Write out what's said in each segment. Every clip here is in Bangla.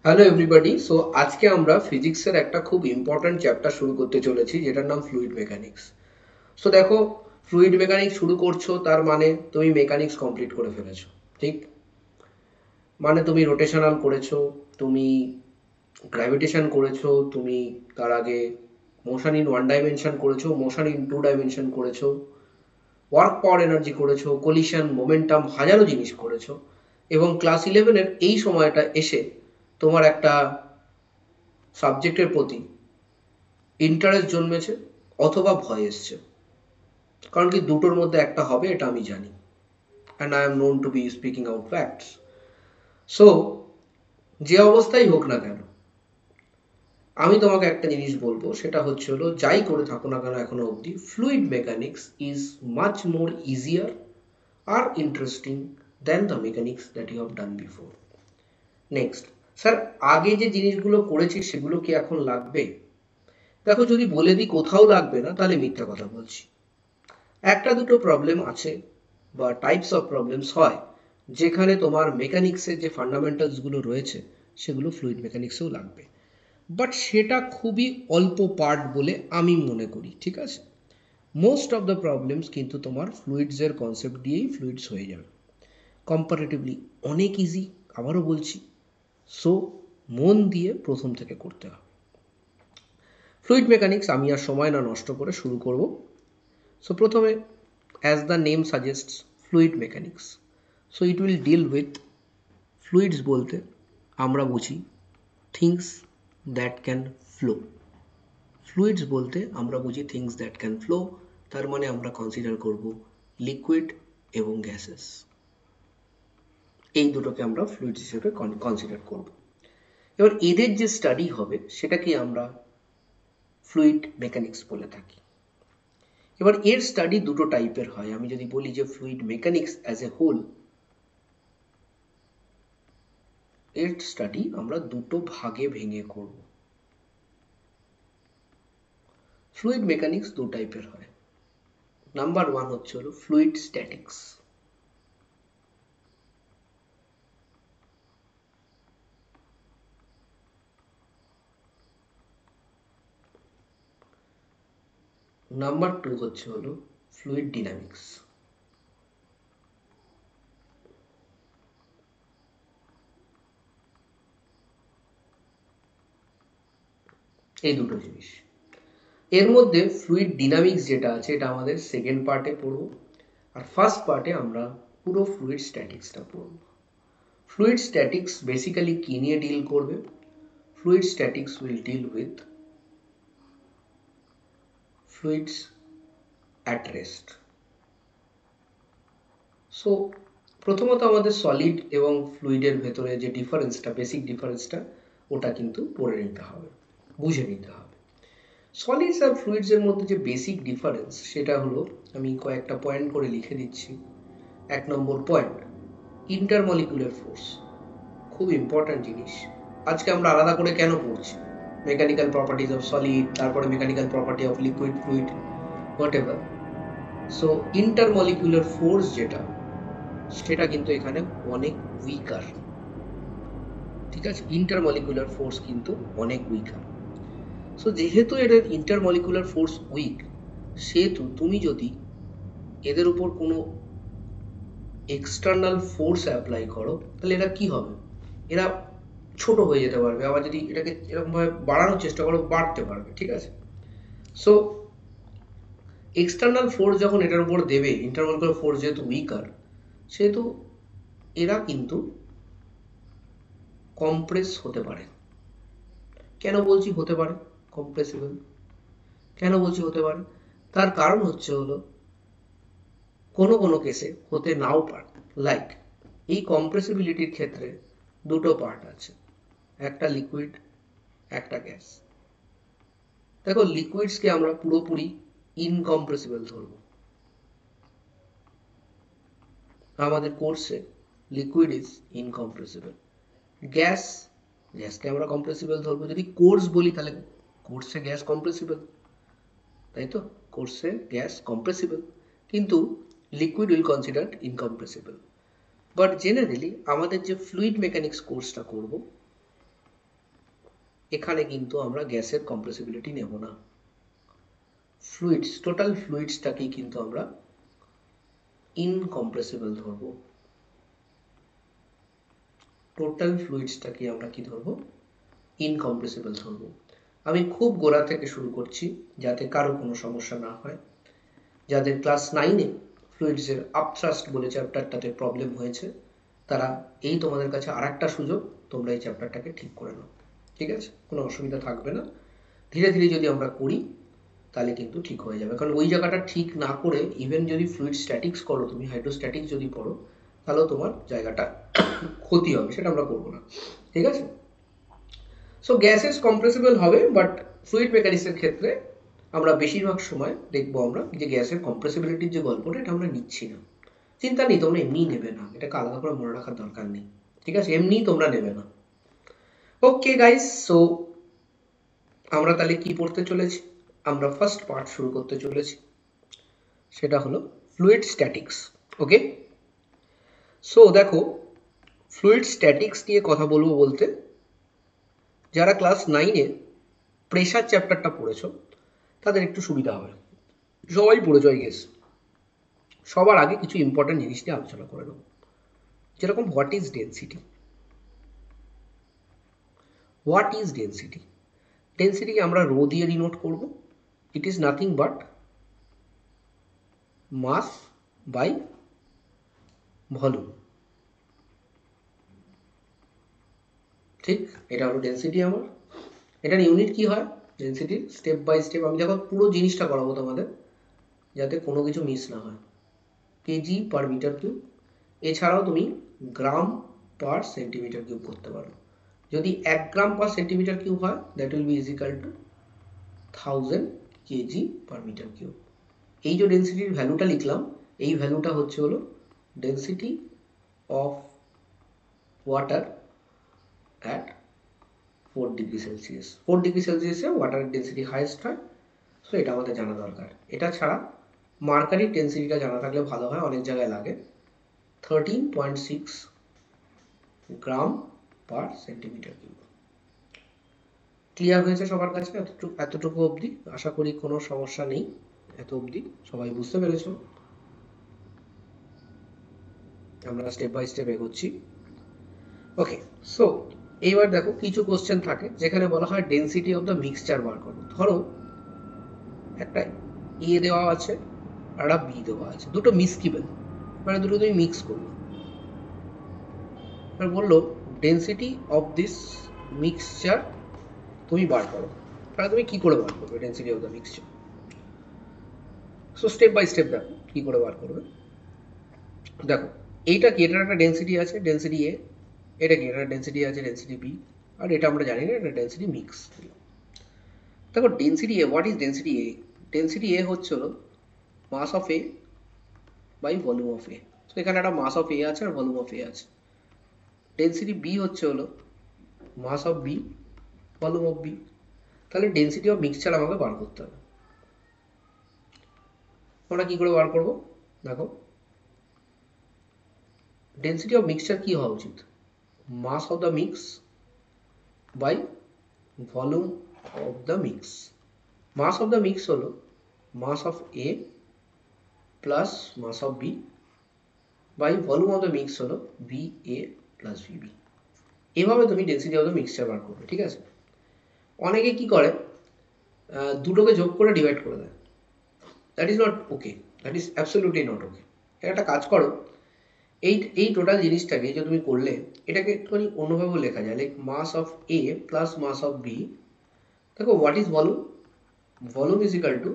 Hello everybody. সো আজকে আমরা ফিজিক্সের একটা খুব ইম্পর্ট্যান্ট চ্যাপ্টার শুরু করতে চলেছি, যেটার নাম ফ্লুইড মেকানিক্স। সো দেখো, ফ্লুইড মেকানিক্স শুরু করছো তার মানে তুমি মেকানিক্স কমপ্লিট করে ফেলেছো। ঠিক, মানে তুমি রোটেশনাল করেছো, তুমি গ্র্যাভিটেশন করেছো, তুমি তার আগে মোশন ইন ওয়ান ডাইমেনশন করেছো, মোশন ইন টু ডাইমেনশন করেছো, ওয়ার্ক পাওয়ার এনার্জি করেছো, কলিশন, মোমেন্টাম, হাজারো জিনিস করেছো। এবং ক্লাস ইলেভেনের এই সময়টা এসে তোমার একটা সাবজেক্টের প্রতি ইন্টারেস্ট জন্মেছে অথবা ভয় এসছে। কারণ কি, দুটোর মধ্যে একটা হবে এটা আমি জানি, and I am known to be speaking out facts. So যে অবস্থাই হোক না কেন, আমি তোমাকে একটা জিনিস বলবো, সেটা হচ্ছে হলো, যাই করে থাকো না কেন এখনো অবধি, fluid mechanics is much more easier আর interesting than the mechanics that you have done before. Next, sir আগে যে জিনিসগুলো করেছি সেগুলো কি এখন লাগবে? দেখো, যদি বলে দিই কোথাও লাগবে না তাহলে মিথ্যা কথা বলছি। একটা দুটো প্রবলেম আছে বা টাইপস অফ প্রবলেমস হয় যেখানে তোমার মেকানিক্সের যে ফান্ডামেন্টালসগুলো রয়েছে সেগুলো ফ্লুইড মেকানিক্সেও লাগবে, বাট সেটা খুবই অল্প পার্ট বলে আমি মনে করি। ঠিক আছে, মোস্ট অফ দ্য প্রবলেমস কিন্তু তোমার ফ্লুইডসের কনসেপ্ট দিয়েই ফ্লুইডস হয়ে যাবে, কম্পারেটিভলি অনেক ইজি। আবারও বলছি, সো মন দিয়ে প্রথম থেকে করতে হবে। ফ্লুইড মেকানিক্স আমি আর সময় না নষ্ট করে শুরু করব। সো প্রথমে, as the name suggests, fluid mechanics. So it will deal with fluids বলতে আমরা বুঝি things that can flow. Fluids বলতে আমরা বুঝি things that can flow, তার মানে আমরা কনসিডার করব লিকুইড এবং গ্যাসেস। এই দুটোকে আমরা ফ্লুইডস হিসেবে কনসিডার করব। এবার এদের যে স্টাডি হবে সেটাকে আমরা ফ্লুইড মেকানিক্স বলে থাকি। এবার এর স্টাডি দুটো টাইপের হয়। আমি যদি বলি যে fluid mechanics as a whole, এর স্টাডি আমরা দুটো ভাগে ভেঙে করব। ফ্লুইড মেকানিক্স দু টাইপের হয়। নাম্বার ওয়ান হচ্ছে হলো ফ্লুইড স্ট্যাটিক্স। নাম্বার টু হচ্ছে হলো ফ্লুইড ডিনামিক্স। এই দুটো জিনিস, এর মধ্যে ফ্লুইড ডিনামিক্স যেটা আছে এটা আমাদের সেকেন্ড পার্টে পড়ব, আর ফার্স্ট পার্টে আমরা পুরো ফ্লুইড স্ট্যাটিক্সটা পড়ব। ফ্লুইড স্ট্যাটিক্স বেসিক্যালি কি নিয়ে ডিল করবে? Fluid statics will deal with fluids at rest. So প্রথমত আমাদের সলিড এবং ফ্লুইডের ভেতরে যে ডিফারেন্সটা, বেসিক ডিফারেন্সটা, ওটা কিন্তু পড়ে নিতে হবে, বুঝে নিতে হবে। সলিডস আর ফ্লুইডসের মধ্যে যে বেসিক ডিফারেন্স সেটা হলো, আমি কয়েকটা পয়েন্ট করে লিখে দিচ্ছি। এক নম্বর পয়েন্ট, ইন্টারমলিকুলার ফোর্স। খুব ইম্পর্ট্যান্ট জিনিস, আজকে আমরা আলাদা করে কেন পড়ছি? মেকানিক্যাল প্রপার্টিজ অফ সলিড, তারপরে mechanical property of liquid, fluid, what ever. So intermolecular force যেটা, সেটা কিন্তু এখানে অনেক উইকার। ঠিক আছে, ইন্টারমলিকুলার ফোর্স কিন্তু অনেক উইকার। সো যেহেতু এদের ইন্টারমলিকুলার ফোর্স উইক, সেহেতু তুমি যদি এদের উপর কোনো এক্সটার্নাল ফোর্স অ্যাপ্লাই করো তাহলে এরা কি হবে? এরা ছোট হয়ে যেতে পারবে, আবার যদি এটাকে এরকমভাবে বাড়ানোর চেষ্টা করো বাড়তে পারবে। ঠিক আছে, সো এক্সটার্নাল ফোর্স যখন এটার উপর দেবে, ইন্টারমলিকুলার ফোর্স যেহেতু উইকার, সেহেতু এরা কিন্তু কম্প্রেস হতে পারে। কেন বলছি হতে পারে কম্প্রেসিবল? কেন বলছি হতে পারে? তার কারণ হচ্ছে হলো, কোনো কোনো কেসে হতে নাও পারে। লাইক, এই কম্প্রেসিবিলিটির ক্ষেত্রে দুটো পার্ট আছে, একটা লিকুইড, একটা গ্যাস। দেখো, লিকুইডসকে আমরা পুরোপুরি ইনকম্প্রেসিবল ধরবো। আমাদের কোর্সে লিকুইড ইজ ইনকম্প্রেসিবল। গ্যাস, গ্যাসকে আমরা কম্প্রেসিবল ধরবো। যদি কোর্স বলি তাহলে কোর্সে গ্যাস কম্প্রেসিবল, তাই তো? কোর্সে গ্যাস কম্প্রেসিবল, কিন্তু liquid will considered incompressible. But generally আমাদের যে ফ্লুইড মেকানিক্স কোর্সটা করব, এখানে কিন্তু আমরা গ্যাসের কম্প্রেসিবিলিটি নেব না, ফ্লুইডস, টোটাল ফ্লুইডসটাকেই কিন্তু আমরা ইনকম্প্রেসিবল ধরবো। টোটাল ফ্লুইডসটাকে আমরা কি ধরবো? ইনকম্প্রেসিবল ধরবো। আমি খুব গোড়া থেকে শুরু করছি যাতে কারো কোনো সমস্যা না হয়। যাদের ক্লাস 9-এ ফ্লুইডসের আপথ্রাস্ট বলে চ্যাপ্টারটাতে প্রবলেম হয়েছে, তারা এই তোমাদের কাছে আরেকটা সুযোগ, তোমরা এই চ্যাপ্টারটাকে ঠিক করে নাও, ঠিক আছে? কোনো অসুবিধা থাকবে না। ধীরে ধীরে যদি আমরা করি তাহলে কিন্তু ঠিক হয়ে যাবে, কারণ ওই জায়গাটা ঠিক না করে ইভেন যদি ফ্লুইড স্ট্যাটিক্স করো, তুমি হাইড্রোস্ট্যাটিক্স যদি পড়ো, তাহলেও তোমার জায়গাটা ক্ষতি হবে, সেটা আমরা করবো না, ঠিক আছে? সো গ্যাসেস কম্প্রেসিবল হবে, বাট ফ্লুইড মেকানিক্সের ক্ষেত্রে আমরা বেশিরভাগ সময় দেখবো আমরা যে গ্যাসের কম্প্রেসিবিলিটির যে গল্পটা, এটা আমরা নিচ্ছি না। চিন্তা নেই, তোমরা এমনিই নেবে না, এটাকে আলাদা করে মনে রাখার দরকার নেই, ঠিক আছে? এমনিই তোমরা নেবে না। ওকে গাইস, সো আমরা তাহলে কি পড়তে চলেছি? আমরা ফার্স্ট পার্ট শুরু করতে চলেছি, সেটা হলো ফ্লুইড স্ট্যাটিক্স। ওকে, সো দেখো, ফ্লুইড স্ট্যাটিক্স নিয়ে কথা বলবো বলতে, যারা ক্লাস 9-এ প্রেশার চ্যাপ্টারটা পড়েছো তাদের একটু সুবিধা হবে। সবাই পড়েছো আই গেস। সবার আগে কিছু ইম্পর্টেন্ট জিনিস নিয়ে আলোচনা করে নেব, যেরকম what is density. What is density? ডেন্সিটিকে আমরা রো দিয়ে ডিনোট করব। It is nothing but mass by volume, ঠিক? এটা হলো ডেন্সিটি আমার। এটার ইউনিট কি হয় ডেন্সিটি? স্টেপ বাই স্টেপ আমি দেখো পুরো জিনিসটা করাবো তোমাদের, যাতে কোনো কিছু মিস না হয়। কেজি পার মিটার কিউব, এছাড়াও তুমি গ্রাম পার সেন্টিমিটার কিউব করতে পারো। যদি 1 গ্রাম পার সেন্টিমিটার কিউব হয়, that will be equal to 1000 KG per metre cube. এই যে ডেন্সিটির ভ্যালুটা লিখলাম, এই ভ্যালুটা হচ্ছে হলো density of water at 4 degree Celsius. 4 degree সেলসিয়াসে ওয়াটারের ডেন্সিটি হাইয়েস্ট হয়, সো এটা আমাদের জানা দরকার। এটা ছাড়া মার্কারির ডেন্সিটিটা জানা থাকলে ভালো হয়, অনেক জায়গায় লাগে। 13.6 গ্রাম পার সেন্টিমিটার কিউব। ক্লিয়ার হয়েছে সবার কাছে? এতটুকু অবধি আশা করি কোনো সমস্যা নেই। এত অবধি সবাই বুঝতে পেরেছো? আমরা স্টেপ বাই স্টেপ এগোচ্ছি। ওকে, সো এইবার দেখো কিছু কোশ্চেন থাকে যেখানে বলা হয় ডেন্সিটি অফ দ্য মিক্সচার বার করো। ধরো একটা এ দেওয়া আছে আর একটা বি দেওয়া আছে, দুটো মিক্সিবল, মানে দুটো তুমি মিক্স করলো। আর বললো ডেন্সিটি অফ দিস মিক্সচার তুমি বার করো। তাহলে তুমি কি করে বার করবে density of the mixture? So step by step দেখো কি করে বার করবে। দেখো এইটা কি, এটার একটা ডেন্সিটি আছে, ডেন্সিটি এ। এটা কি, এটার ডেন্সিটি আছে ডেন্সিটি বি। আর এটা আমরা জানি না, এটা ডেন্সিটি মিক্স। দেখো density A, what is density A? Density A হচ্ছে হলো mass of A by volume of A. তো এখানে একটা মাস অফ এ আছে আর ভলিউম অফ এ আছে। ডেন্সিটি বি হচ্ছে হলো mass of B, volume of B. তাহলে ডেন্সিটি অফ মিক্সচার আমাকে বার করতে হবে। আমরা কি করে বার করবো? দেখো ডেন্সিটি অফ মিক্সচার কি হওয়া উচিত? Mass of the mix by volume of the mix. Mass of the mix হলো mass of A plus mass of B by volume of the mix হলো বি এ প্লাস ভিবি। এভাবে তুমি ডেন্সিটি অফ দ্য মিক্সচার বার করবে, ঠিক আছে? অনেকে কি করে, দুটোকে যোগ করে ডিভাইড করে দেয়। That is not okay, that is absolutely not okay. একটা কাজ করো, এই টোটাল জিনিসটাকে যে তুমি করলে, এটাকে একটুখানি অন্যভাবেও লেখা যায়, like mass of A plus mass of B. দেখো what is volume? Volume is equal to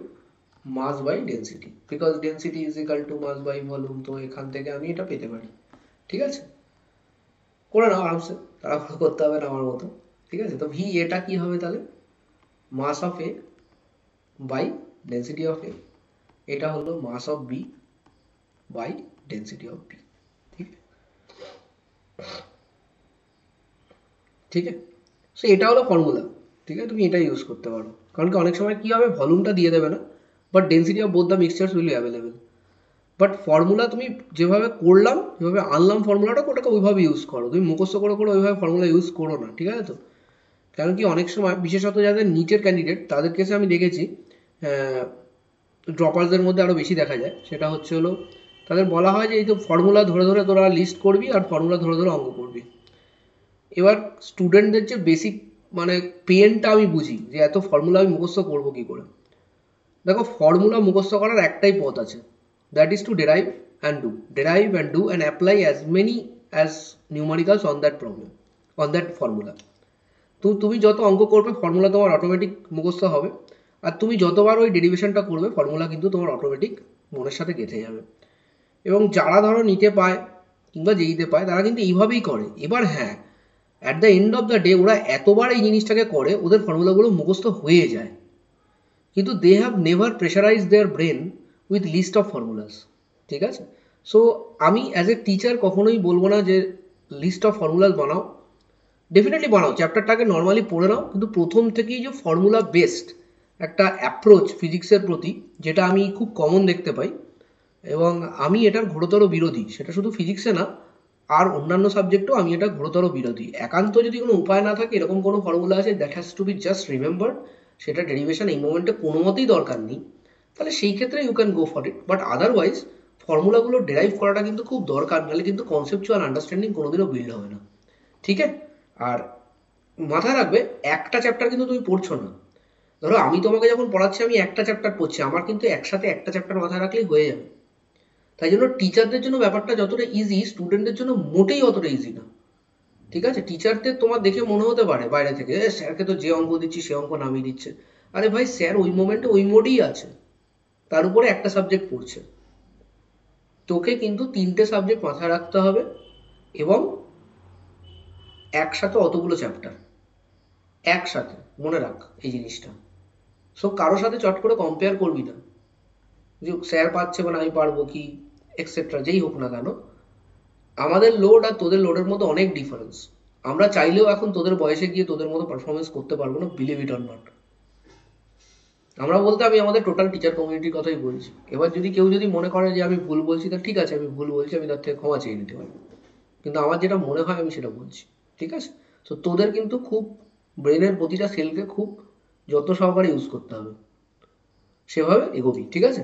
mass by density, because density is equal to mass by volume. তো এখান থেকে আমি এটা পেতে পারি, ঠিক আছে? করে নাও আরামসে, তাড়াহুড়ো করতে হবে না আমার মতো, ঠিক আছে? তো ভি এটা কি হবে তাহলে? Mass of A by density of A. এটা হলো mass of B by density of B, ঠিক আছে? ঠিক আছে, সো এটা হলো ফর্মুলা, ঠিক আছে? তুমি এটা ইউজ করতে পারো, কারণ কি অনেক সময় কি হবে, ভলিউমটা দিয়ে দেবে না, but density of both the mixtures will be available. But formula তুমি যেভাবে করলাম, যেভাবে আনলাম ফর্মুলাটা, ওটাকে ওইভাবে ইউজ করো। তুমি মুখস্থ করে করে ওইভাবে ফর্মুলা ইউজ করো না, ঠিক আছে? তো কারণ কি অনেক সময় বিশেষত যাদের নিটের ক্যান্ডিডেট তাদের কেসে আমি দেখেছি, ড্রপার্সদের মধ্যে আরও বেশি দেখা যায়, সেটা হচ্ছে হলো তাদের বলা হয় যে এই তো ফর্মুলা ধরে ধরে তোরা লিস্ট করবি আর ফর্মুলা ধরে ধরে অঙ্ক করবি। এবার স্টুডেন্টদের যে বেসিক মানে পেনটা আমি বুঝি যে এত ফর্মুলা আমি মুখস্থ করবো কী করে। দেখো ফর্মুলা মুখস্থ করার একটাই পথ আছে, that is to derive and do and apply as many as numericals on that problem, on that formula. তো তুমি যত অঙ্ক করবে ফর্মুলা তোমার অটোমেটিক মুখস্থ হবে, আর তুমি যতবার ওই ডেরিভেশনটা করবে ফর্মুলা কিন্তু তোমার অটোমেটিক মনের সাথে গেঁথে যাবে। এবং যারা ধরো নিতে পায় কিংবা যেইতে পায় তারা কিন্তু এইভাবেই করে। এবার হ্যাঁ, at the end of the day ওরা এতবার এই জিনিসটাকে করে ওদের ফর্মুলাগুলো মুখস্থ হয়ে যায়, কিন্তু they have never pressurise their brain with list of formulas. ঠিক আছে, সো আমি অ্যাজ এ টিচার কখনোই বলবো না যে লিস্ট অফ ফর্মুলাস বানাও, ডেফিনেটলি বানাও, চ্যাপ্টারটাকে নর্মালি পড়ে নাও, কিন্তু প্রথম থেকেই যে ফর্মুলা বেসড একটা অ্যাপ্রোচ ফিজিক্সের প্রতি, যেটা আমি খুব কমন দেখতে পাই এবং আমি এটার ঘোরতর বিরোধী, সেটা শুধু ফিজিক্সে না আর অন্যান্য সাবজেক্টেও আমি এটা ঘোরতর বিরোধী। একান্ত যদি কোনো উপায় না থাকে, এরকম কোনো ফর্মুলা আছে that has to be just remember, সেটা ডেরিভেশন এই মোমেন্টে কোনো মতেই দরকার নেই, তাহলে সেই ক্ষেত্রে you can go for it. But otherwise ফর্মুলাগুলো ডেরাইভ করাটা কিন্তু খুব দরকার, নাহলে কিন্তু কনসেপচুয়াল আন্ডারস্ট্যান্ডিং কোনোদিনও বিল্ড হবে না। ঠিক আছে, আর মাথায় রাখবে একটা চ্যাপ্টার কিন্তু তুমি পড়ছো না। ধরো আমি তোমাকে যখন পড়াচ্ছি আমি একটা চ্যাপ্টার পড়ছি, আমার কিন্তু একসাথে একটা চ্যাপ্টার মাথায় রাখলেই হয়ে যাবে। তাই জন্য টিচারদের জন্য ব্যাপারটা যতটা ইজি, স্টুডেন্টদের জন্য মোটেই অতটা ইজি না। ঠিক আছে, টিচারদের তোমার দেখে মনে হতে পারে বাইরে থেকে স্যারকে তো যে অঙ্ক দিচ্ছি সে অঙ্ক নামিয়ে দিচ্ছে। আরে ভাই, স্যার ওই মোমেন্টে ওই মোডেই আছে, তার উপরে একটা সাবজেক্ট পড়ছে। তোকে কিন্তু তিনটে সাবজেক্ট মাথায় রাখতে হবে এবং একসাথে অতগুলো চ্যাপ্টার একসাথে, মনে রাখ এই জিনিসটা। সো কারোর সাথে চট করে কম্পেয়ার করবি না যে স্যার পাচ্ছে মানে আমি পারবো কি, এক্সেট্রা যেই হোক না কেন। আমাদের লোড আর তোদের লোডের মধ্যে অনেক ডিফারেন্স। আমরা চাইলেও এখন তোদের বয়সে গিয়ে তোদের মতো পারফরমেন্স করতে পারবো না, বিলিভ ইট অর নট। আমরা বলতে আমি আমাদের টোটাল টিচার কমিউনিটির কথাই বলছি। এবার যদি কেউ যদি মনে করে যে আমি ভুল বলছি, তা ঠিক আছে, আমি ভুল বলছি, আমি তার থেকে ক্ষমা চেয়ে নিতে পারি, কিন্তু আমার যেটা মনে হয় আমি সেটা বলছি। ঠিক আছে, তো তোদের কিন্তু খুব ব্রেনের প্রতিটা সেলকে খুব যত্ন সহকারে ইউজ করতে হবে, সেভাবে এগোবি। ঠিক আছে,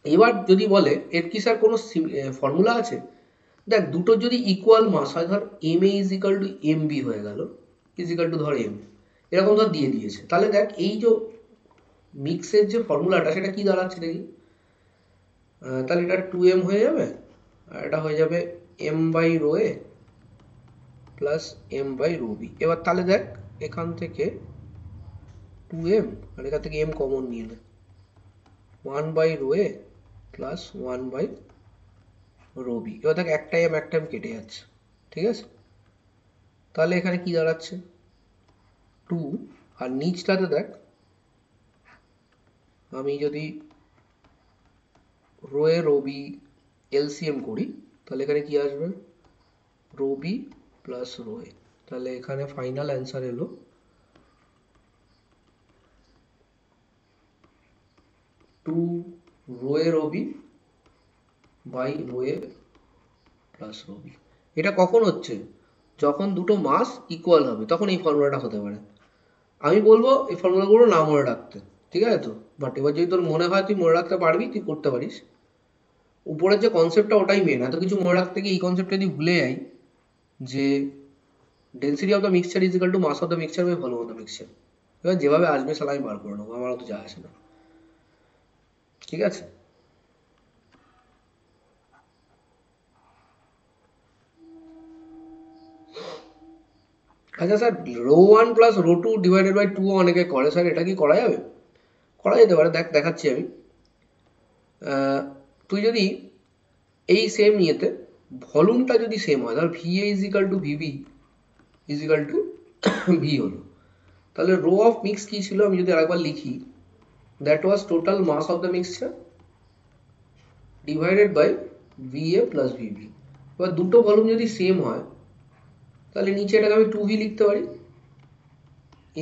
এবার যদি বলে এর কি স্যার কোনো ফর্মুলা আছে, দেখ দুটোর যদি ইকুয়াল মাস হয়, ধর m a is equal to m b হয়ে গেল, ইজ ইকাল টু ধর এম, এরকম ধর দিয়ে দিয়েছে, তাহলে দেখ এই যে মিক্সের যে ফর্মুলাটা সেটা কি দাঁড়াচ্ছে দেখি। তাহলে এটা 2m হয়ে যাবে আর এটা হয়ে যাবে m by rho a plus m by rho b. এবার তাহলে দেখ এখান থেকে 2m আর এখান থেকে m কমন নিয়ে নে, 1 by rho a plus 1 by rho b. এবার দেখ একটা m কেটে যাচ্ছে। ঠিক আছে, তাহলে এখানে কি দাঁড়াচ্ছে 2, আর নিচটাতে দেখ আমি যদি rho a rho b LCM করি তাহলে এখানে কি আসবে rho b plus rho a. তাহলে এখানে ফাইনাল অ্যান্সার এলো 2 rho a rho b by rho a plus rho b. এটা কখন হচ্ছে, যখন দুটো মাস ইকুয়াল হবে তখন এই ফর্মুলাটা হতে পারে। আমি বলবো এই ফর্মুলাগুলো না মনে রাখতে, ঠিক আছে তো, বাট এবার যদি তোর মনে হয় তুই মনে রাখতে পারবি তুই করতে পারিস। উপরের যে কনসেপ্টটা ওটাই মেন, এত কিছু মনে রাখতে গিয়ে এই কনসেপ্টটা যদি ভুলে যাই যে density of the mixture is equal to mass of the mixture by volume of the mixture, এবার যেভাবে আসবে সালা আমি বার করে নেবো, আমার অত যা আসে না। ঠিক আছে, আচ্ছা sir rho one plus rho two divided by two অনেকে করে, স্যার এটা কি করা যাবে? করা যেতে পারে, দেখাচ্ছি আমি। তুই যদি এই সেম ইয়েতে ভলিউমটা যদি সেম হয়, ধর V A is equal two VB is equal two V হলো, তাহলে রো অফ মিক্স কি ছিল আমি যদি আরেকবার লিখি, that was total mass of the mixture divided by v a plus v b. এবার দুটো ভলিউম যদি সেম হয় তাহলে নিচে এটাকে আমি 2v লিখতে পারি,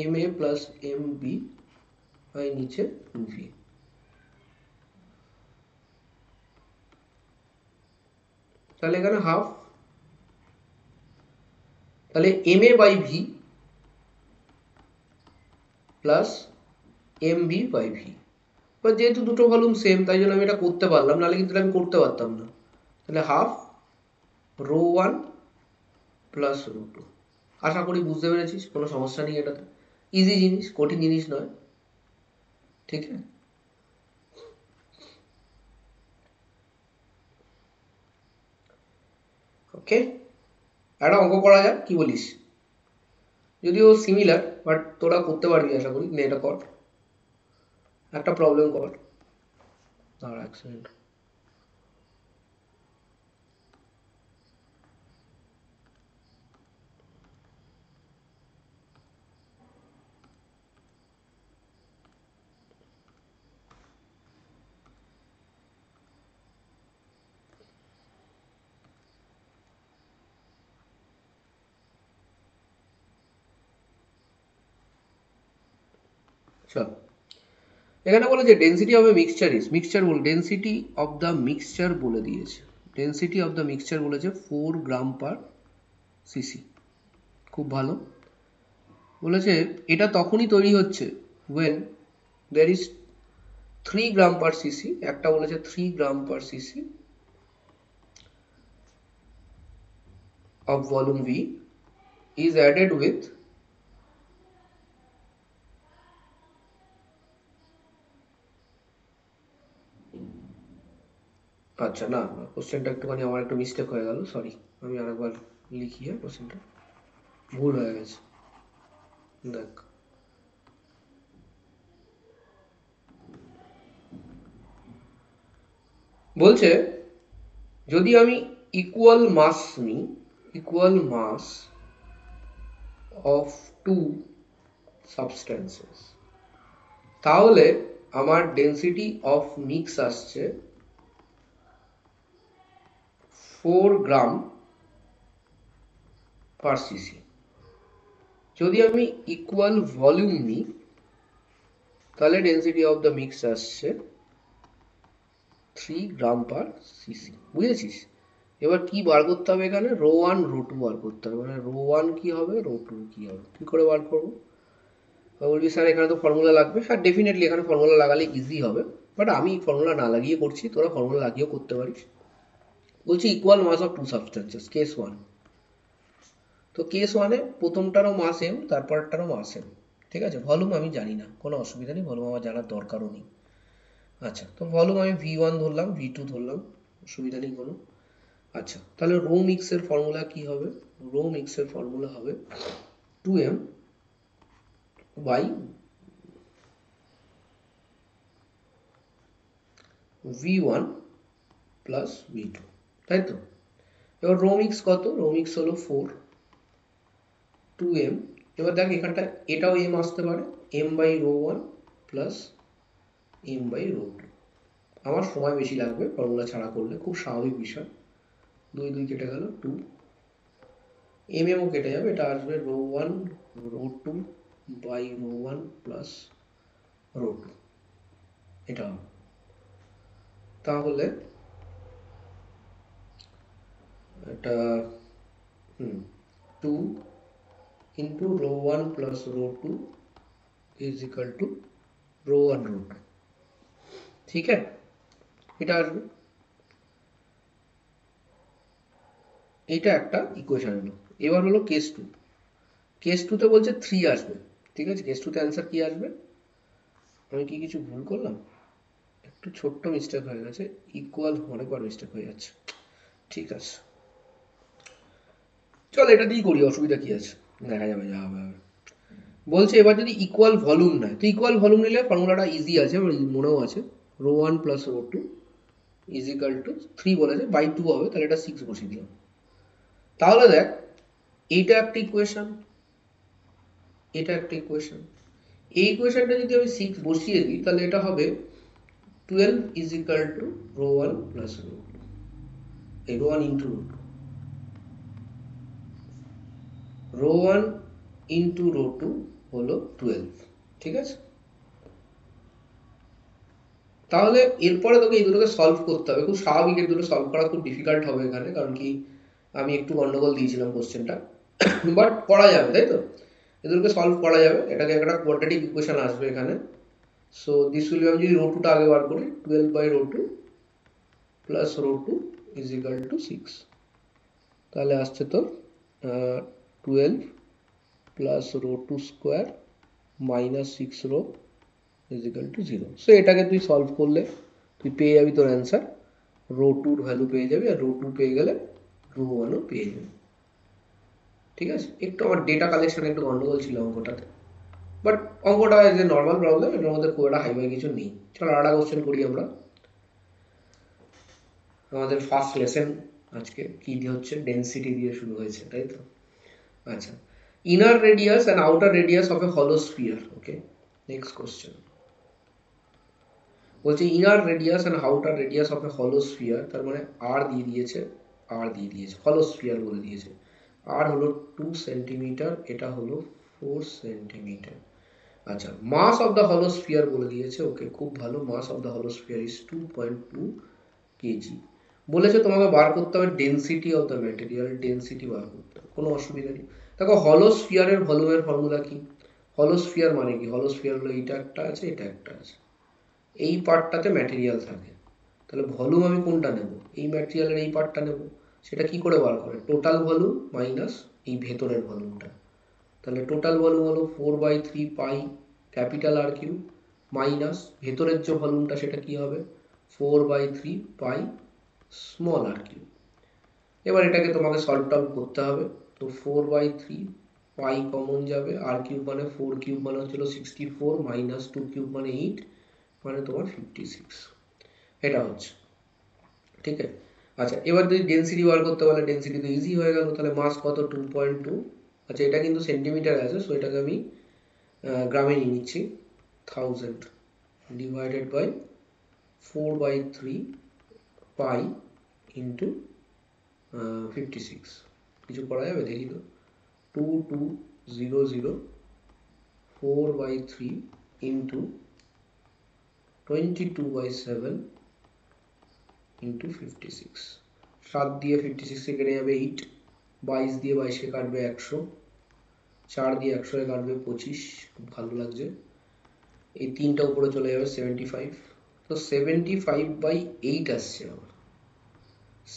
m a plus m b by নিচে 2v। তাহলে এখানে হাফ, তাহলে m a by v plus m v by v. বা যেহেতু দুটো ভলিউম সেম তাই জন্য আমি এটা করতে পারলাম, নাহলে কিন্তু আমি করতে পারতাম না। তাহলে half rho one plus rho two. আশা করি বুঝতে পেরেছিস, কোনো সমস্যা নেই এটাতে, ইজি জিনিস, কঠিন জিনিস নয়। ঠিক আছে, ওকে, একটা অঙ্ক করা যাক, কি বলিস? যদিও সিমিলার, বাট তোরা করতে পারবি আশা করি। নে এটা কর, একটা প্রবলেম কর। দাঁড়া এক সেকেন্ড। চল, এখানে বলে যে density of A mixture is, mixture বলে ডেন্সিটি অফ দ্য মিক্সচার বলে দিয়েছে। ডেন্সিটি অফ দ্য মিক্সচার বলেছে 4 গ্রাম পার সিসি। খুব ভালো। বলেছে এটা তখনই তৈরি হচ্ছে when there is 3 gram per CC, একটা বলেছে 3 গ্রাম পার CC of volume V is added with আচ্ছা না, কোশ্চেনটা একটুখানি আমার একটু মিস্টেক হয়ে গেল, সরি। আমি আরেকবার লিখি, কোশ্চেনটা ভুল হয়ে গেছে। দেখ, বলছে যদি আমি ইকুয়াল মাস নিই, equal mass of two substances, তাহলে আমার ডেন্সিটি অফ মিক্স আসছে 4 গ্রাম পার সিসি। যদি আমি ইকুয়াল ভলিউম নিই তাহলে ডেন্সিটি অফ দ্য মিক্স আসছে 3 গ্রাম পার সিসি। বুঝেছিস? এবার কি বার করতে হবে? এখানে রো ওয়ান রো টু বার করতে হবে। মানে রো ওয়ান কি হবে, রো টু কি হবে, কি করে বার করবো? বলবি স্যার এখানে তো ফর্মুলা লাগবে। হ্যাঁ, ডেফিনেটলি এখানে ফর্মুলা লাগালে ইজি হবে, বাট আমি ফর্মুলা না লাগিয়ে করছি, তোরা ফর্মুলা লাগিয়েও করতে পারিস। বলছি equal mass of two substances, case one. তো কেস ওয়ানে প্রথমটারও মাস এম, তারপরটারও মাস এম। ঠিক আছে, ভলিউম আমি জানি না, কোনো অসুবিধা নেই, ভলিউম আমার জানার দরকারও নেই। আচ্ছা, তো ভলিউম আমি V1 ধরলাম, V2 ধরলাম, অসুবিধা নেই কোনো। আচ্ছা, তাহলে রো মিক্সের ফর্মুলা কি হবে? রো মিক্সের ফর্মুলা হবে 2m by V1 plus V2, তাই তো? এবার রো মিক্স কত? রো মিক্স হলো 4, 2m। এবার দেখ এখানটা এটাও m আসতে পারে, m by rho one plus m by rho two. আমার সময় বেশি লাগবে ফর্মুলা ছাড়া করলে, খুব স্বাভাবিক বিষয়। 2 2 কেটে গেল, 2 ও কেটে যাবে, এটা আসবে rho one rho two by rho one plus rho two, এটা হবে। তাহলে এটা 2 into rho one plus rho two is equal to rho one rho two. ठीक है, এটা আসবে, এটা একটা ইকুয়েশন হলো। এবার হলো কেস টু। কেস টুতে বলছে 3 আসবে। ঠিক আছে, কেস টুতে অ্যান্সার কি আসবে? আমি কি কিছু ভুল করলাম? একটু ছোট্ট মিস্টেক হয়ে গেছে, ইকুয়াল অনেকবার মিস্টেক হয়ে যাচ্ছে। ঠিক আছে, চল এটা দিয়েই করি, অসুবিধা কি আছে, দেখা যাবে যা হবে হবে। বলছে এবার যদি ইকুয়াল ভলিউম নেয়, তো ইকুয়াল ভলিউম নিলে ফর্মুলাটা ইজি আছে, মনেও আছে, rho one plus rho two is equal to 3 বলেছে বাই 2 হবে, তাহলে এটা 6 বসিয়ে দিলাম। তাহলে দেখ, এইটা একটা ইকুয়েশন, এটা একটা ইকুয়েশন। এই ইকুয়েশনটা যদি আমি 6 বসিয়ে দিই তাহলে এটা হবে 12 is equal to rho one plus rho two, এই rho one into rho two, rho one into rho two হলো 12। ঠিক আছে, তাহলে এরপরে তোকে এই দুটোকে সলভ করতে হবে, খুব স্বাভাবিক। এই দুটো সলভ করা খুব ডিফিকাল্ট হবে এখানে, কারণ কি আমি একটু গন্ডগোল দিয়েছিলাম কোশ্চেনটা, বাট করা যাবে, তাই তো? এদেরকে সলভ করা যাবে, এটাকে একটা কোয়াড্রেটিক ইকুয়েশন আসবে এখানে। সো দিস উইল বি, আমি যদি রো টুটা আগে বার করি, 12/ρ2 প্লাস ρ2 ইজ ইকাল টু 6, তাহলে আসছে তো 12 plus ρ2 square minus 6 rho is equal to 0। So এটাকে তুই সলভ করলে তুই পেয়ে যাবি তোর অ্যান্সার, ρ2 ভ্যালু পেয়ে যাবি, আর ρ2 পেয়ে গেলে ρ1ও পেয়ে যাবি। ঠিক আছে, একটু আমার ডেটা কালেকশন একটু গন্ডগোল ছিল অঙ্কটাতে, বাট অঙ্কটা যে নর্মাল প্রবলেম, এটার মধ্যে খুব একটা হাইফাই কিছু নেই। চলো আর একটা কোশ্চেন করি আমরা। আমাদের ফার্স্ট লেসন আজকে কি দিয়ে হচ্ছে, ডেন্সিটি দিয়ে শুরু হয়েছে, তাই তো? আচ্ছা, inner radius and outer radius of a hollow sphere. Okay, next question বলছে inner radius and outer radius of a hollow sphere, তার মানে আর দিয়ে দিয়েছে, আর দিয়ে দিয়েছে, হলো স্ফিয়ার বলে দিয়েছে। আর হলো 2 সেন্টিমিটার, এটা হলো 4 সেন্টিমিটার। আচ্ছা, mass of the hollow sphere বলে দিয়েছে। ওকে, খুব ভালো, mass of the hollow sphere is 2.2 KG. বলেছে তোমাকে বার করতে হবে density of the material, density বার করতে হবে, কোনো অসুবিধা নেই। দেখো হলো স্ফিয়ারের ভলিউমের ফর্মুলা কি? হলো স্ফিয়ার মানে কি? হলো স্ফিয়ার হলো এইটা একটা আছে, এটা একটা আছে, এই পার্টটাতে ম্যাটেরিয়াল থাকে, তাহলে ভলিউম আমি কোনটা নেব? এই ম্যাটেরিয়ালের এই পার্টটা নেব। সেটা কি করে বার করে? টোটাল ভলিউম মাইনাস এই ভেতরের ভলিউমটা, তাহলে টোটাল ভলিউম হলো 4/3 pi capital R cube, minus ভেতরের যে ভলিউমটা সেটা কি হবে? 4/3 পাই স্মল আর কিউ। এবার এটাকে তোমাকে সলভ টলভ করতে হবে। তো 4/3 পাই কমন যাবে, আর কিউব মানে 4 কিউব মানে হচ্ছিল 64, মাইনাস 2 কিউব মানে 8, মানে তোমার 56, এটা হচ্ছে। ঠিক আছে, আচ্ছা এবার যদি ডেন্সিটি বার করতে বলে, ডেন্সিটি তো ইজি হয়ে গেল, তাহলে মাস কত? 2.2। আচ্ছা, এটা কিন্তু সেন্টিমিটার আছে, সো এটাকে আমি গ্রামে নিয়ে নিচ্ছি। 1000 ডিভাইডেড বাই 4/3 পাই ইন্টু 56। কিছু করা যাবে দেখি তো। 2200 4/3 ইন্টু 22/7 ইন্টু 56। 7 দিয়ে 56 কেটে যাবে 8, 22 দিয়ে 22 কাটবে 100, 4 দিয়ে 100 কাটবে 25, খুব ভালো লাগছে। এই তিনটা উপরে চলে যাবে 75, তো 75/8 আসছে আমার,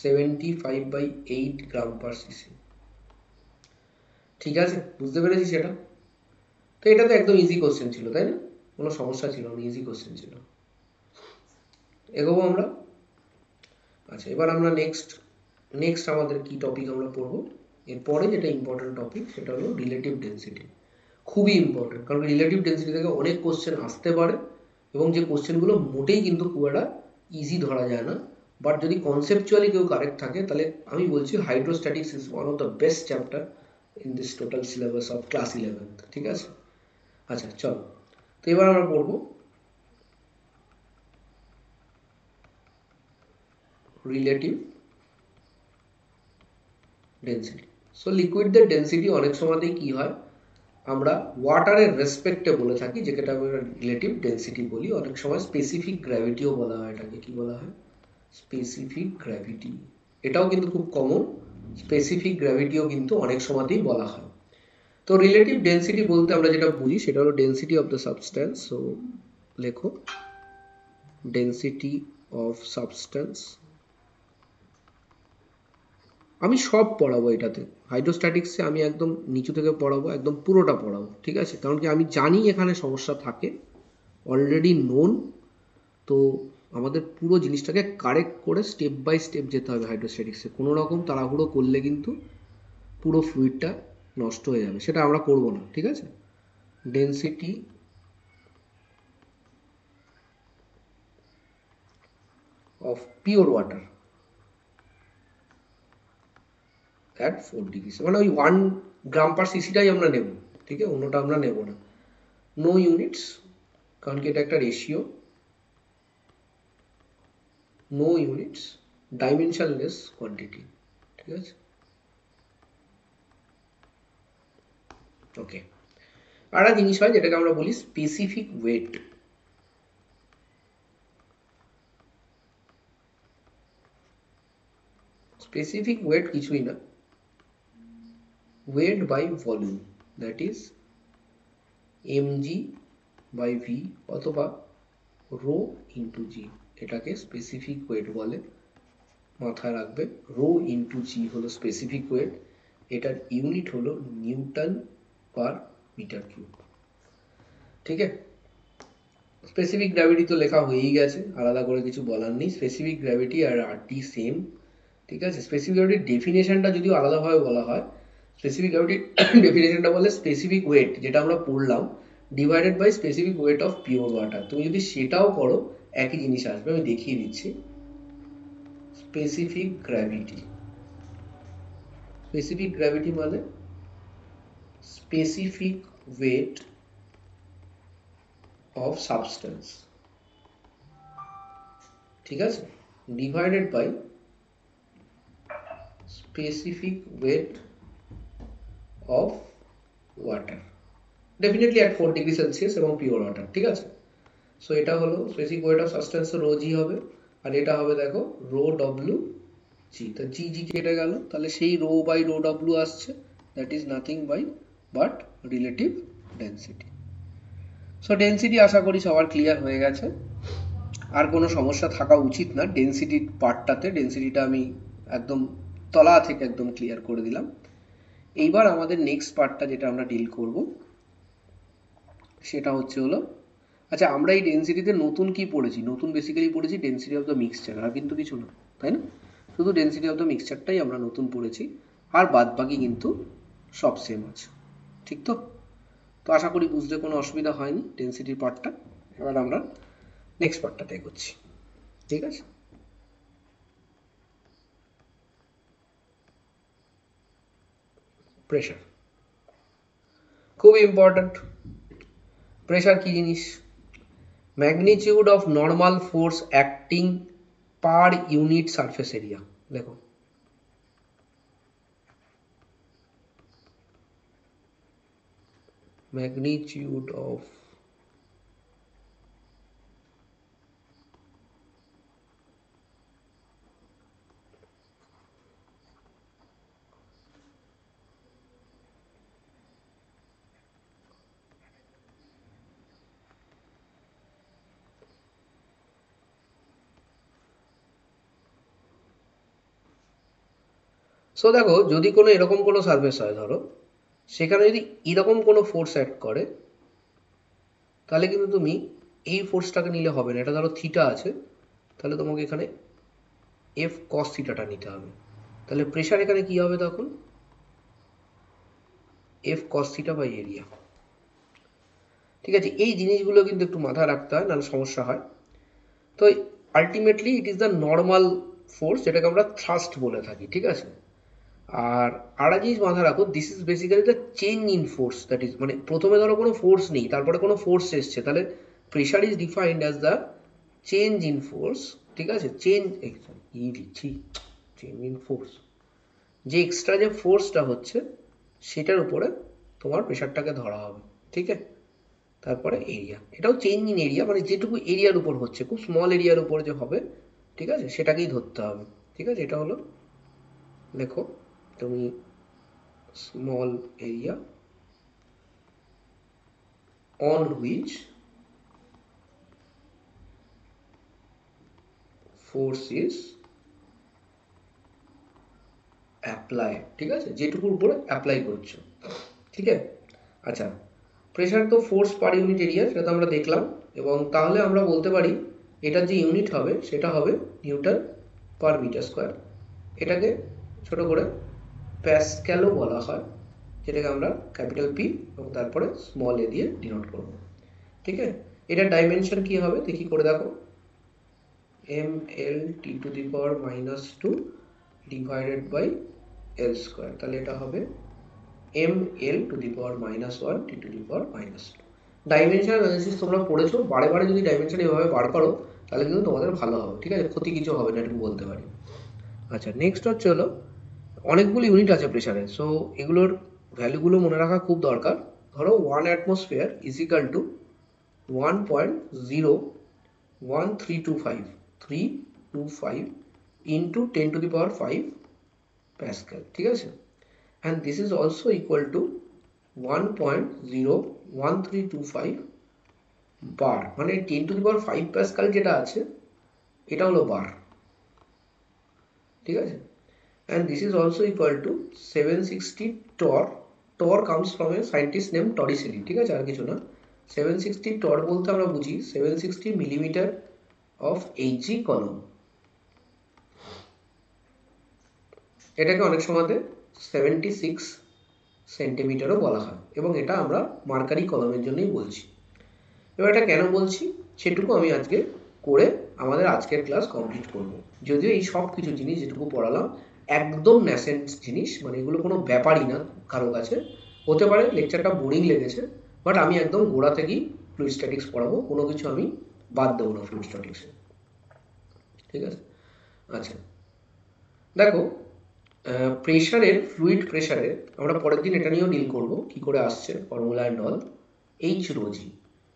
75/8 গ্রাম পার সিসি। ঠিক আছে, বুঝতে পেরেছি সেটা। তো এটা তো একদম ইজি কোশ্চেন ছিল, তাই না? কোনো সমস্যা ছিল না, ইজি কোশ্চেন ছিল। এগোবো আমরা। আচ্ছা, এবার আমরা নেক্সট আমাদের কি টপিক আমরা পড়বো এরপরে, যেটা ইম্পর্টেন্ট টপিক সেটা হলো রিলেটিভ ডেন্সিটি। খুবই ইম্পর্টেন্ট, কারণ রিলেটিভ ডেন্সিটি থেকে অনেক কোশ্চেন আসতে পারে, এবং যে কোশ্চেনগুলো মোটেই কিন্তু খুব একটা ইজি ধরা যায় না, বাট যদি কনসেপচুয়ালি কেউ কারেক্ট থাকে, তাহলে আমি বলছি hydrostatics is one of the best chapter in this total syllabus of class 11th। ঠিক আছে, আচ্ছা চলো, তো এবার আমরা পড়বো রিলেটিভ ডেন্সিটি। সো লিকুইডদের ডেন্সিটি অনেক সময়তেই কি হয়, আমরা ওয়াটারের রেসপেক্টে বলে থাকি, যেটা আমরা রিলেটিভ ডেন্সিটি বলি। অনেক সময় স্পেসিফিক গ্র্যাভিটিও বলা হয়, এটাকে কি বলা হয়? Specific gravity. এটাও কিন্তু খুব কমন, স্পেসিফিক গ্র্যাভিটিও কিন্তু অনেক সময়তেই বলা হয়। তো রিলেটিভ ডেন্সিটি বলতে আমরা যেটা বুঝি সেটা হলো density of the substance. So লেখো ডেন্সিটি অফ সাবস্ট্যান্স। আমি সব পড়াবো এটাতে, হাইড্রোস্ট্যাটিক্সে আমি একদম নিচু থেকে পড়াবো, একদম পুরোটা পড়াবো। ঠিক আছে, কারণ কি আমি জানি এখানে সমস্যা থাকে, অলরেডি নোন। তো আমাদের পুরো জিনিসটাকে কারেক্ট করে স্টেপ বাই স্টেপ যেতে হবে হাইড্রোস্ট্যাটিক্সে। কোনো রকম তাড়াহুড়ো করলে কিন্তু পুরো ফ্লুইডটা নষ্ট হয়ে যাবে, সেটা আমরা করব না। ঠিক আছে, density of pure water at 4 degree, মানে ওই 1 গ্রাম পার সিসিটাই আমরা নেব। ঠিক আছে, অন্যটা আমরা নেব না। নো ইউনিটস, কারণ কি এটা একটা ratio. No units, dimensionless quantity. ঠিক আছে, ওকে। আর একটা জিনিস হয় যেটাকে আমরা বলি স্পেসিফিক ওয়েট। স্পেসিফিক ওয়েট কিছুই না, weight by volume, that is mg by v অথবা রো ইন্টু জি, এটাকে স্পেসিফিক ওয়েট বলে, মাথায় রাখবে। রো ইন্টু জি হলো স্পেসিফিক ওয়েট, এটার ইউনিট হলো নিউটন পার মিটার কিউব। ঠিক আছে, স্পেসিফিক গ্র্যাভিটি তো লেখা হয়েই গেছে, আলাদা করে কিছু বলার নেই। স্পেসিফিক গ্র্যাভিটি আর আরটি সেম। ঠিক আছে, স্পেসিফিক গ্র্যাভিটির ডেফিনেশনটা যদিও আলাদাভাবে বলা হয়। স্পেসিফিক গ্র্যাভিটির ডেফিনেশনটা বলে স্পেসিফিক ওয়েট, যেটা আমরা পড়লাম, divided by specific weight of pure water. তুমি যদি সেটাও করো একই জিনিস আসবে, আমি দেখিয়ে দিচ্ছি। স্পেসিফিক গ্র্যাভিটি, স্পেসিফিক গ্র্যাভিটি মানে স্পেসিফিক ওয়েট অফ সাবস্টেন্স, ঠিক আছে, divided by specific weight of water, definitely at 4 degree Celsius এবং পিওর ওয়াটার। ঠিক আছে, সো এটা হলো specific weight of substance, rho G হবে, আর এটা হবে দেখো রো ডব্লিউ জি। তো জি জি কেটে গেল, তাহলে সেই রো বাই রো ডব্লিউ আসছে, that is nothing by but relative density. So density আশা করি সবার ক্লিয়ার হয়ে গেছে, আর কোনো সমস্যা থাকা উচিত না ডেন্সিটির পার্টটাতে। ডেন্সিটিটা আমি একদম তলা থেকে একদম ক্লিয়ার করে দিলাম। এইবার আমাদের নেক্সট পার্টটা যেটা আমরা ডিল করব সেটা হচ্ছে হলো, আচ্ছা আমরা এই ডেন্সিটিতে নতুন কি পড়েছি? নতুন বেসিক্যালি পড়েছি ডেন্সিটি অফ দ্য মিক্সচার, আর কিন্তু কিছু না, তাই না? শুধু ডেন্সিটি অফ দ্য মিক্সচারটাই আমরা নতুন পড়েছি, আর বাদ বাকি কিন্তু সব সেম আছে। ঠিক তো? তো আশা করি বুঝতে কোনো অসুবিধা হয়নি ডেন্সিটির পার্টটা। এবার আমরা নেক্সট পার্টটাতে এগোচ্ছি। ঠিক আছে, প্রেশার খুব ইম্পর্ট্যান্ট। প্রেশার কি জিনিস? Magnitude of normal force acting per unit surface area. দেখো magnitude of সো দেখো যদি কোনো এরকম কোনো সারফেস হয়, ধরো সেখানে যদি এরকম কোনো ফোর্স অ্যাক্ট করে, তাহলে কিন্তু তুমি এই ফোর্সটাকে নিলে হবে না। এটা ধরো থিটা আছে, তাহলে তোমাকে এখানে এফ কস থিটাটা নিতে হবে। তাহলে প্রেশার এখানে কি হবে তখন? F cos theta by area. ঠিক আছে, এই জিনিসগুলো কিন্তু একটু মাথায় রাখতে হয়, নাহলে সমস্যা হয়। তো ultimately it is the normal force, যেটাকে আমরা থ্রাস্ট বলে থাকি। ঠিক আছে, আর আরেকটা জিনিস মাথায় রাখো, this is basically the change in force, that is মানে প্রথমে ধরো কোনো ফোর্স নেই, তারপরে কোনো ফোর্স এসছে, তাহলে pressure is defined as the change in force. ঠিক আছে, চেঞ্জ লিখছি, চেঞ্জ ইন ফোর্স, যে এক্সট্রা যে ফোর্সটা হচ্ছে সেটার উপরে তোমার প্রেশারটাকে ধরা হবে। ঠিক আছে, তারপরে এরিয়া, এটাও চেঞ্জ ইন এরিয়া, মানে যেটুকু এরিয়ার উপর হচ্ছে, খুব স্মল এরিয়ার উপর যে হবে, ঠিক আছে, সেটাকেই ধরতে হবে। ঠিক আছে, এটা হলো, লেখো তুমি small area on which force is applied। ঠিক আছে, যেটুকুর উপরে অ্যাপ্লাই করছো। ঠিক আছে, আচ্ছা প্রেশার তো ফোর্স পার ইউনিট এরিয়া, সেটা তো আমরা দেখলাম, এবং তাহলে আমরা বলতে পারি এটার যে ইউনিট হবে সেটা হবে নিউটন পার মিটার স্কোয়ার। এটাকে ছোট করে প্যাসকেলও বলা হয়, যেটাকে আমরা ক্যাপিটাল পি এবং তারপরে স্মল এ দিয়ে ডিনোট করব। ঠিক আছে, এটার ডাইমেনশন কি হবে দেখি করে দেখো, M L T to the power -2 divided by L square, তাহলে এটা হবে M L to the power -1 T to the power -2। Dimension analysis তোমরা পড়েছো, বারে বারে যদি ডাইমেনশন এভাবে বার করো তাহলে কিন্তু তোমাদের ভালো হবে। ঠিক আছে, ক্ষতি কিছু হবে না, এটুকু বলতে পারি। আচ্ছা নেক্সট হচ্ছে হলো, অনেকগুলো ইউনিট আছে প্রেশারে, সো এগুলোর ভ্যালুগুলো মনে রাখা খুব দরকার। ধরো 1 atmosphere is equal two 1.01325 into 10 to the power 5 Pascal। ঠিক আছে, and this is also equal to 1.01325 বার, মানে 10⁵ প্যাসকাল যেটা আছে এটা হলো বার, ঠিক আছে। and this is also equal to 760 torr. torr comes from a scientist named Torricelli, ঠিক আছে, আর কিছু না। 760 torr বলতে আমরা বুঝি 760 millimeter of Hg column। এটাকে অনেক সময়তে 76 সেন্টিমিটারও বলা হয়, এবং এটা আমরা মার্কারি কলমের জন্যই বলছি। এবার এটা কেন বলছি সেটুকু আমি আজকে করে আমাদের আজকের ক্লাস কমপ্লিট করব। যদিও এই সব কিছু জিনিস যেটুকু পড়ালাম একদম ন্যাসেন্ট জিনিস, মানে এগুলো কোনো ব্যাপারই না কারো কাছে। হতে পারে লেকচারটা বোরিং লেগেছে, বাট আমি একদম গোড়া থেকেই ফ্লুইড স্ট্যাটিক্স পড়াবো, কোনো কিছু আমি বাদ দেবো না ফ্লুইড স্ট্যাটিক্সে, ঠিক আছে। আচ্ছা দেখো, প্রেশারের, ফ্লুইড প্রেশারে আমরা পরের দিন এটা নিয়েও ডিল করবো কি করে আসছে formula and all. H rho G.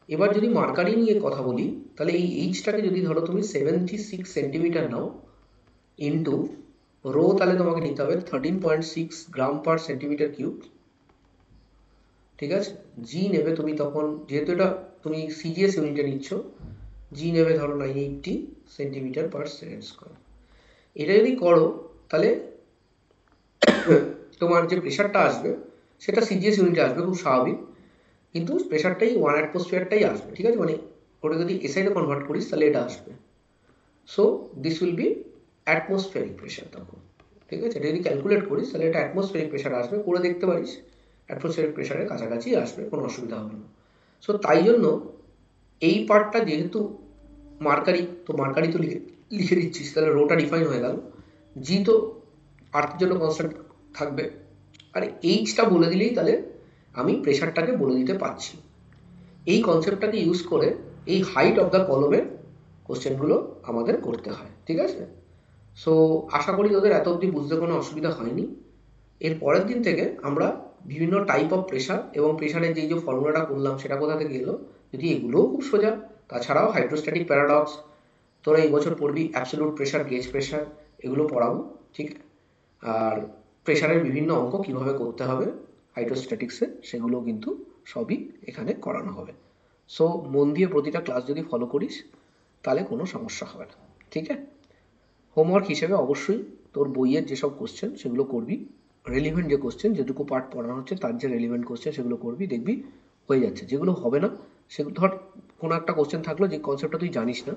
এবার যদি মার্কারি নিয়ে কথা বলি, তাহলে এই এইচটাকে যদি ধরো তুমি 76 সেন্টিমিটার নাও ইন্টু রো, তাহলে তোমাকে নিতে হবে 13.6 গ্রাম পার সেন্টিমিটার কিউব, ঠিক আছে। জি নেবে তুমি তখন, যেহেতু এটা তুমি সিজিএস ইউনিটে নিচ্ছ, জি নেবে ধরো 980 সেন্টিমিটার পার সেকেন্ড স্কোয়ার। এটা যদি করো তাহলে তোমার যে প্রেশারটা আসবে সেটা সিজিএস ইউনিটে আসবে, খুব স্বাভাবিক, কিন্তু প্রেশারটাই 1 অ্যাটমসফিয়ারটাই আসবে, ঠিক আছে। মানে ওটা যদি এসআইতে কনভার্ট করিস তাহলে এটা আসবে। So this will be atmospheric pressure তখন, ঠিক আছে। এটা যদি ক্যালকুলেট করিস তাহলে এটা অ্যাটমসফিয়ারিক প্রেশার আসবে, করে দেখতে পারিস অ্যাটমসফিয়ারিক প্রেশারের কাছাকাছি আসবে, কোনো অসুবিধা হবে না। সো তাই জন্য এই পার্টটা যেহেতু মার্কারি, তো মার্কারি তো লিখে দিচ্ছিস, তাহলে রোটা ডিফাইন হয়ে গেল, জি তো আর্থের জন্য কনস্ট্যান্ট থাকবে, আর এইচটা বলে দিলেই তাহলে আমি প্রেশারটাকে বলে দিতে পারছি। এই কনসেপ্টটাকে ইউজ করে এই হাইট অফ দ্য কলমের কোশ্চেনগুলো আমাদের করতে হয়, ঠিক আছে। সো আশা করি তোদের এত অবধি বুঝতে কোনো অসুবিধা হয়নি। এর পরের দিন থেকে আমরা বিভিন্ন টাইপ অফ প্রেশার এবং প্রেশারের যেই যে ফর্মুলাটা করলাম সেটা কোথা থেকে এলো, যদি এগুলোও খুব সোজা, তাছাড়াও হাইড্রোস্ট্যাটিক প্যারাডক্স, তোরা এই বছর পড়বি অ্যাবসলিউট প্রেশার, গেজ প্রেশার, এগুলো পড়াবো, ঠিক। আর প্রেশারের বিভিন্ন অঙ্ক কিভাবে করতে হবে হাইড্রোস্ট্যাটিক্সে সেগুলো কিন্তু সবই এখানে করানো হবে। সো মন দিয়ে প্রতিটা ক্লাস যদি ফলো করিস তাহলে কোনো সমস্যা হবে না, ঠিক আছে। হোমওয়ার্ক হিসেবে অবশ্যই তোর বইয়ের যেসব কোশ্চেন সেগুলো করবি, রেলিভেন্ট যে কোশ্চেন, যেটুকু পার্ট পড়ানো হচ্ছে তার যে রেলিভেন্ট কোশ্চেন সেগুলো করবি, দেখবি হয়ে যাচ্ছে। যেগুলো হবে না সেগুলো, ধর কোনো একটা কোশ্চেন থাকলো যে কনসেপ্টটা তুই জানিস না,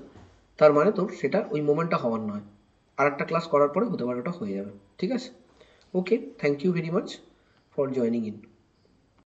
তার মানে তোর সেটা ওই মোমেন্টটা হওয়ার নয়, আর একটা ক্লাস করার পরে হতে পারে ওটা হয়ে যাবে, ঠিক আছে। Okay, thank you very much for joining in.